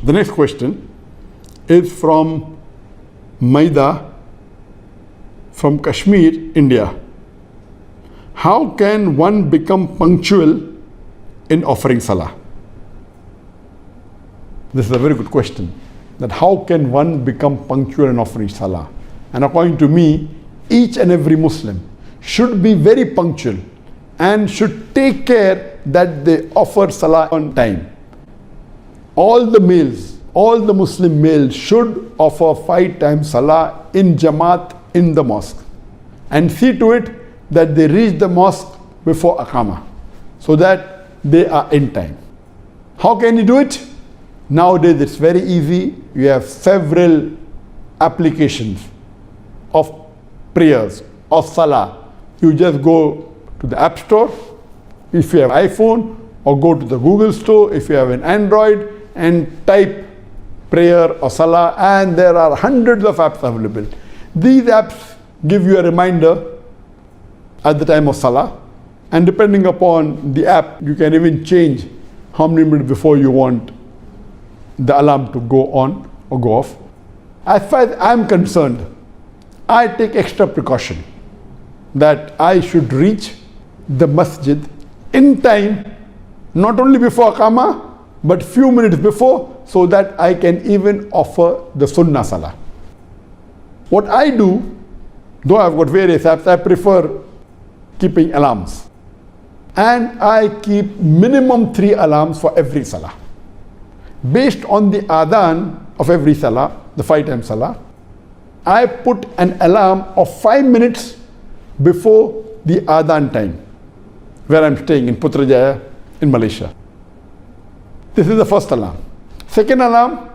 The next question is from Maida from Kashmir, India. How can one become punctual in offering Salah? This is a very good question. That how can one become punctual in offering Salah? And according to me, each and every Muslim should be very punctual and should take care that they offer Salah on time. All the males, all the Muslim males should offer 5 times Salah in Jamaat in the mosque. And see to it that they reach the mosque before Aqama, so that they are in time. How can you do it? Nowadays it's very easy. You have several applications of prayers, of Salah. You just go to the App Store if you have iPhone, or go to the Google Store if you have an Android, and type prayer or Salah, and there are hundreds of apps available. These apps give you a reminder at the time of Salah, and depending upon the app, you can even change how many minutes before you want the alarm to go on or go off. As far as I'm concerned, I take extra precaution that I should reach the masjid in time, not only before Aqama, but few minutes before, so that I can even offer the Sunnah Salah. What I do, though I've got various apps, I prefer keeping alarms. And I keep minimum 3 alarms for every Salah. Based on the adhan of every Salah, the 5 times Salah, I put an alarm of 5 minutes before the adhan time, where I'm staying in Putrajaya in Malaysia. This is the first alarm. Second alarm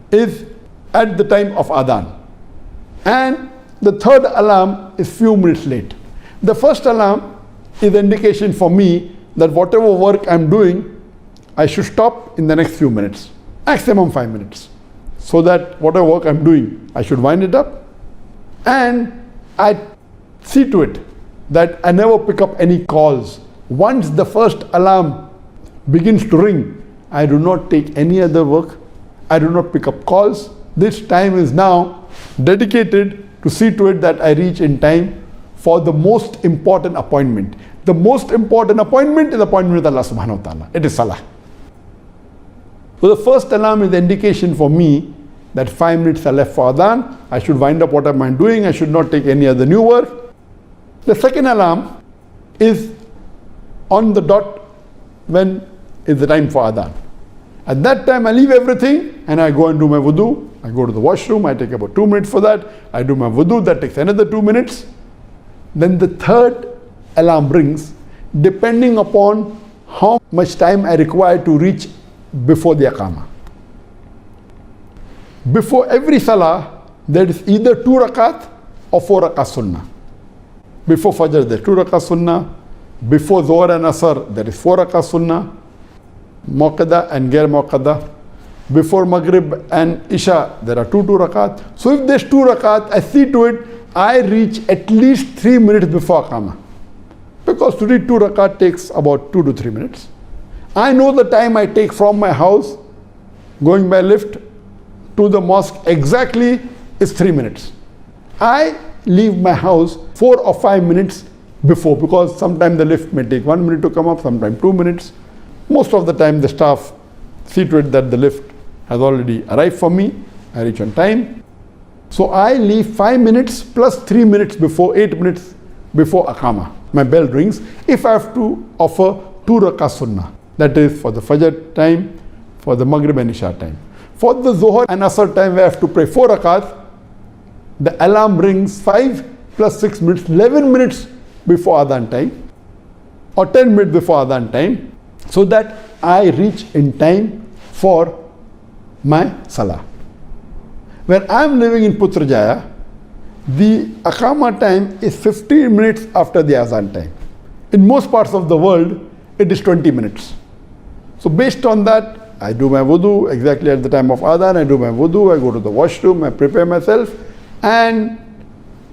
is at the time of adhan. And the third alarm is few minutes late. The first alarm is an indication for me that whatever work I'm doing, I should stop in the next few minutes, maximum 5 minutes, so that whatever work I'm doing, I should wind it up. And I see to it that I never pick up any calls. Once the first alarm begins to ring, I do not take any other work. I do not pick up calls. This time is now dedicated to see to it that I reach in time for the most important appointment. The most important appointment is the appointment with Allah subhanahu wa ta'ala. It is Salah. So the first alarm is the indication for me that 5 minutes are left for adhan. I should wind up what I'm doing. I should not take any other new work. The second alarm is on the dot when is the time for adhan. At that time I leave everything and I go and do my wudu. I go to the washroom. I take about 2 minutes for that. I do my wudu. That takes another 2 minutes. Then the third alarm rings, depending upon how much time I require to reach before the Aqama. Before every Salah, there is either 2 rakat or 4 rakat sunnah. Before Fajr, there is 2 rakat sunnah. Before Zohar and Asr, there is 4 rakat sunnah, Muqaddha and Ghair Muqaddha. Before Maghrib and Isha, there are 2 rakat. So if there's 2 rakat, I see to it, I reach at least 3 minutes before Aqama. Because to read 2 rakat takes about 2 to 3 minutes. I know the time I take from my house, going by lift to the mosque exactly is 3 minutes. I leave my house 4 or 5 minutes before, because sometimes the lift may take 1 minute to come up, sometimes 2 minutes. Most of the time the staff see to it that the lift has already arrived for me. I reach on time. So I leave 5 minutes plus 3 minutes before, 8 minutes before Aqama. My bell rings. If I have to offer 2 rakat sunnah, that is for the Fajr time, for the Maghrib and Isha time. For the Zohar and Asr time, where I have to pray 4 rakat, the alarm rings 5 plus 6 minutes, 11 minutes before adhan time, or 10 minutes before adhan time, so that I reach in time for my Salah. Where I am living in Putrajaya, the Aqama time is 15 minutes after the Azan time. In most parts of the world, it is 20 minutes. So based on that, I do my wudu exactly at the time of Adhan. I do my wudu, I go to the washroom, I prepare myself, and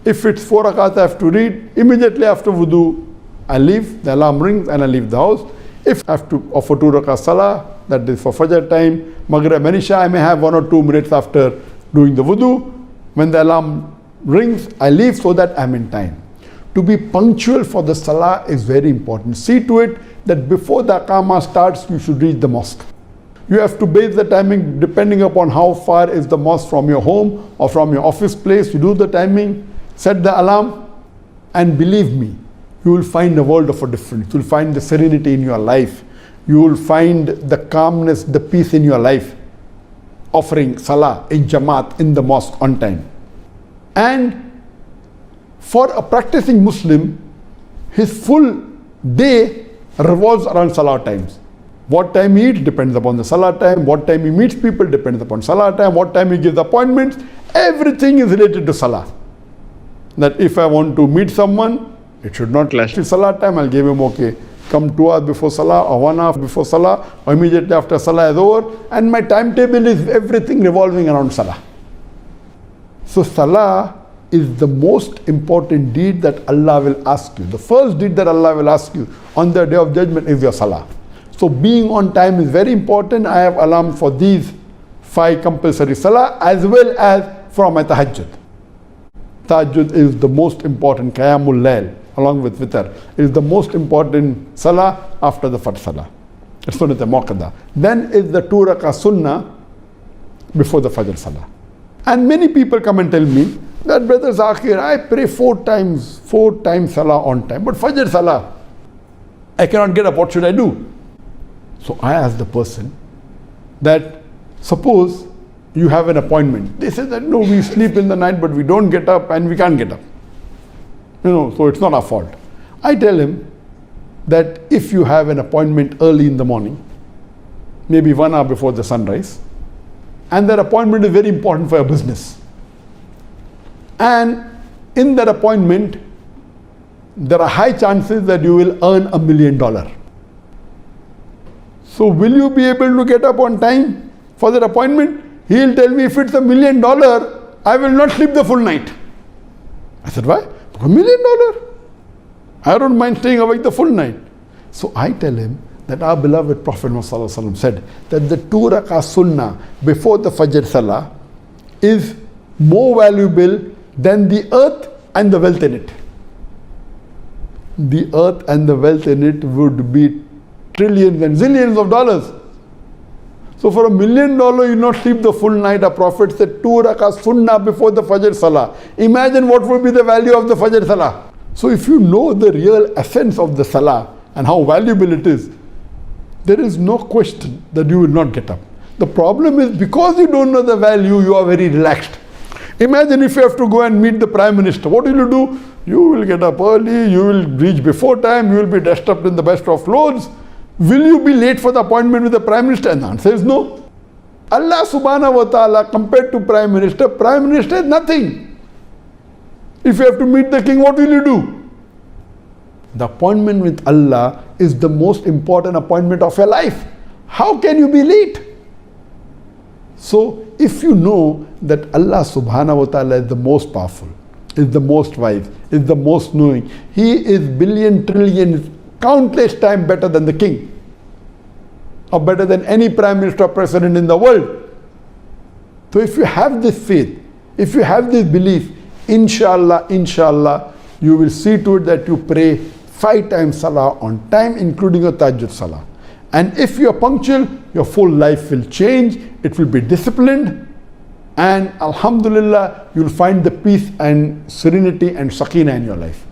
if it's 4 rakat I have to read, immediately after wudu, I leave, the alarm rings and I leave the house. If I have to offer 2 rakat Salah, that is for Fajr time, Maghrib and Isha, I may have 1 or 2 minutes after doing the wudu. When the alarm rings, I leave so that I'm in time. To be punctual for the Salah is very important. See to it that before the Aqamah starts, you should reach the mosque. You have to base the timing depending upon how far is the mosque from your home or from your office place. You do the timing, set the alarm, and believe me, you will find a world of a difference. You will find the serenity in your life. You will find the calmness, the peace in your life, offering Salah in Jamaat in the mosque on time. And for a practicing Muslim, his full day revolves around Salah times. What time he eats depends upon the Salah time. What time he meets people depends upon Salah time. What time he gives appointments, everything is related to Salah. That if I want to meet someone, it should not clash with Salah time. I'll give him, okay, come 2 hours before Salah or 1 hour before Salah or immediately after Salah is over. And my timetable is everything revolving around Salah. So Salah is the most important deed that Allah will ask you. The first deed that Allah will ask you on the Day of Judgment is your Salah. So being on time is very important. I have alarm for these 5 compulsory Salah as well as for my Tahajjud. Tahajjud is the most important, Qiyamul Layl, along with Witr, is the most important Salah after the Fajr Salah. It's Sunnat Muakkada. Then is the 2 Rakah Sunnah before the Fajr Salah. And many people come and tell me that, Brother Zakir, I pray 4 times Salah on time, but Fajr Salah, I cannot get up, what should I do? So I ask the person that, suppose you have an appointment. They say that, no, we sleep in the night, but we don't get up and we can't get up. So it's not our fault. I tell him that if you have an appointment early in the morning, maybe 1 hour before the sunrise, and that appointment is very important for your business, and in that appointment, there are high chances that you will earn $1 million. So will you be able to get up on time for that appointment? He'll tell me, if it's $1 million, I will not sleep the full night. I said, why? $1 million. I don't mind staying awake the full night. So I tell him that our beloved Prophet Muhammad said that the 2 Rakah Sunnah before the Fajr Salah is more valuable than the earth and the wealth in it. The earth and the wealth in it would be trillions and zillions of dollars. So for $1 million, you not sleep the full night. A Prophet said 2 Rakah Sunnah before the Fajr Salah. Imagine what would be the value of the Fajr Salah. So if you know the real essence of the Salah and how valuable it is, there is no question that you will not get up. The problem is, because you don't know the value, you are very relaxed. Imagine if you have to go and meet the Prime Minister. What will you do? You will get up early, you will reach before time, you will be dressed up in the best of clothes. Will you be late for the appointment with the Prime Minister? And the answer is no. Allah subhanahu wa ta'ala, compared to Prime Minister is nothing. If you have to meet the king, what will you do? The appointment with Allah is the most important appointment of your life. How can you be late? So if you know that Allah subhanahu wa ta'ala is the most powerful, is the most wise, is the most knowing, He is billion, trillion, countless times better than the king, or better than any prime minister or president in the world. So if you have this faith, if you have this belief, inshallah, you will see to it that you pray 5 times Salah on time, including your Tahajjud Salah. And if you are punctual, your full life will change, it will be disciplined, and alhamdulillah, you will find the peace and serenity and sakina in your life.